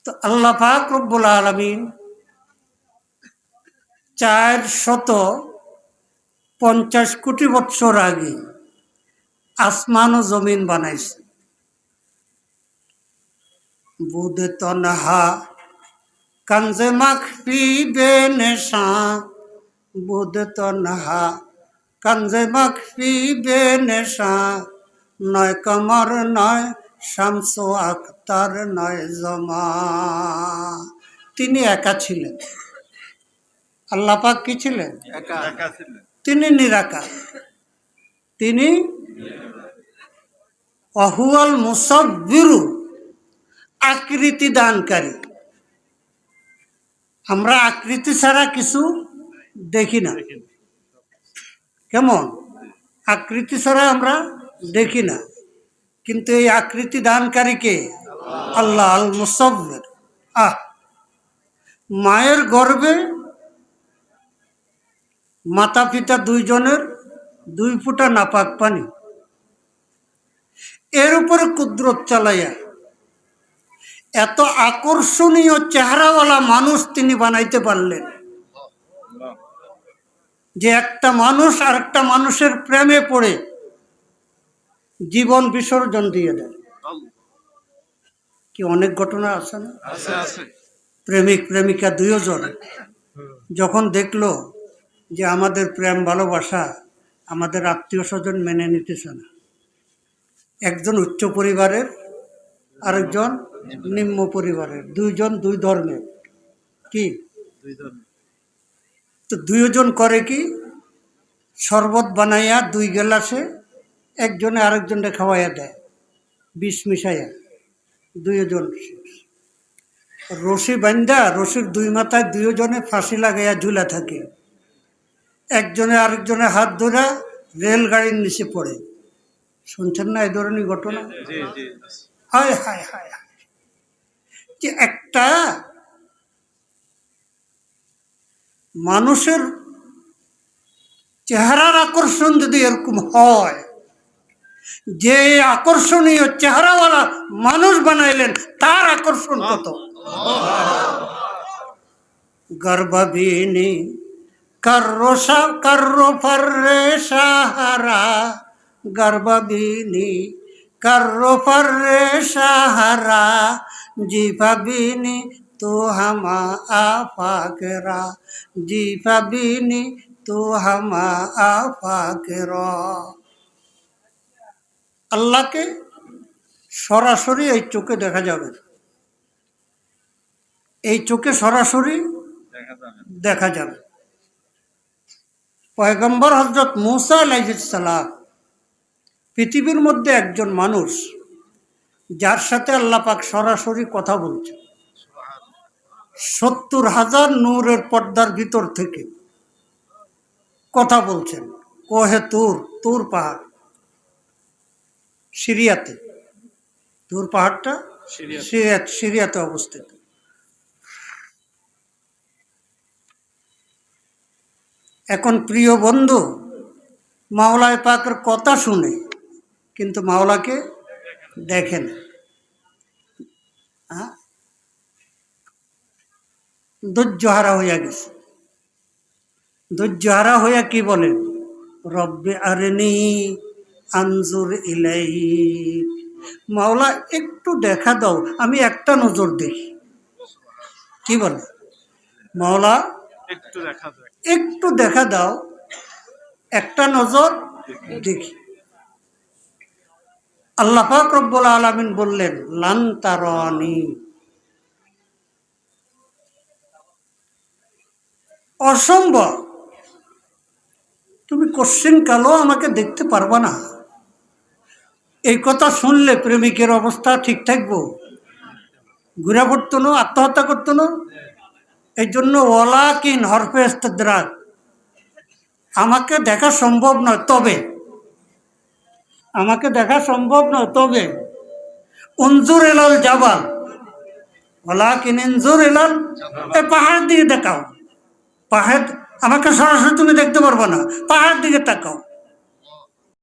তো আল্লাহ পাক রব্বুল আলামিন 450 কোটি বছর আগে আসমান ও জমিন বানাইছে। বুদে তনহা কঞ্জে মখফি বেনেশা, বুদে তনহা কঞ্জে মখফি বেনেশা, নয় কমর নয় শামসু আখতার নয় জমা। তিনি একা ছিলেন। আল্লাহ পাক কি ছিলেন? একা ছিলেন। তিনি নিরাকার। তিনি অহুয়াল মুসাব্বিরু, আকৃতি দানকারী। আমরা আকৃতি ছাড়া কিছু দেখি না। কেমন? আকৃতি ছাড়া আমরা দেখি না, কিন্তু এই আকৃতি দানকারী কে? আল্লাহ আল মুসাব্বির। মায়ের গর্ভে মাতা পিতা দুইজনের 2 ফোঁটা নাপাক পানি, এর উপরে কুদরত চালাইয়া এত আকর্ষণীয় চেহারাওয়ালা মানুষ তিনি বানাইতে পারলেন যে একটা মানুষ আর একটা মানুষের প্রেমে পড়ে জীবন বিসর্জন দিয়ে দেন। কি অনেক ঘটনা আছে না? প্রেমিক প্রেমিকা দুইজন যখন দেখলো যে আমাদের প্রেম ভালোবাসা আমাদের আত্মীয় স্বজন মেনে নিতেছে না, একজন উচ্চ পরিবারের আরেকজন নিম্ন পরিবারের, দুইজন দুই ধর্মের, কি তো দুইজন করে কি, শরবত বানাইয়া 2 গ্লাসে একজনে আরেকজনকে খাওয়াইয়া দেয়, বিষ মিশাইয়া। দুইজন রশি বান্ধা, রশির 2 মাথায় দুইজনে ফাঁসি লাগাইয়া ঝুলা থাকে। একজনে আরেকজনে হাত ধরা রেলগাড়ির নিচে পড়ে। শুনছেন না এই ধরনের ঘটনা? হায় হায় হায় হায়, যে একটা মানুষের চেহারার আকর্ষণ যদি এরকম হয়, যে আকর্ষণীয় চেহারাওয়ালা মানুষ বানাইলেন তার আকর্ষণ কত! গর্ভবিনী কর্রো ফর্রে সাহারা, গর্ভবিনী কর্রো ফর্রে সাহারা, জিভাবিনী তো হামা আফাকেরা, জিভাবিনী তো হামা আফাকেরা। আল্লাহকে সরাসরি এই চোখে দেখা যাবে, এই চোখে সরাসরি দেখা যাবে। পয়গম্বর হযরত মূসা আলাইহিস সালাম পৃথিবীর মধ্যে একজন মানুষ যার সাথে আল্লাহ পাক সরাসরি কথা বলছে। 70,000 নূরের পর্দার ভিতর থেকে কথা বলছেন। কোহে তুর, তুর পাহাড় সিরিয়াতে, তুর পাহাড়টা সিরিয়াতে অবস্থিত। এখন প্রিয় বন্ধু, মাওলায় পাকের কথা শুনে কিন্তু মাওলাকে দেখেন। ধৈর্যহারা হইয়া গেছে। ধৈর্যহারা হইয়া কি বলেন? রব্বি আরনি আনজুর ইলাইক, মাওলা একটু দেখা দাও, আমি একটা নজর দেখি। কি বলে? মাওলা একটু দেখা দাও, একটা নজর দেখি। আল্লাহ পাক রব্বুল আলামিন বললেন লান তারানি, অসম্ভব, তুমি কোশ্চেন কালো আমাকে দেখতে পারবা না। এই কথা শুনলে প্রেমিকের অবস্থা ঠিক থাকবো? ঘুরে পড়তো না, আত্মহত্যা করতো না? এই জন্য ওয়ালাকিন হরফে ইস্তিদরাক, আমাকে দেখা সম্ভব নয় তবে, আমাকে দেখা সম্ভব নয় তবে উনজুর ইলাল জাবাল, ওয়ালাকিন ইনজুর ইলাল, এই পাহাড় দিকে দেখাও। পাহাড় আমাকে সরাসরি তুমি দেখতে পারবে না, পাহাড় দিকে তাকাও।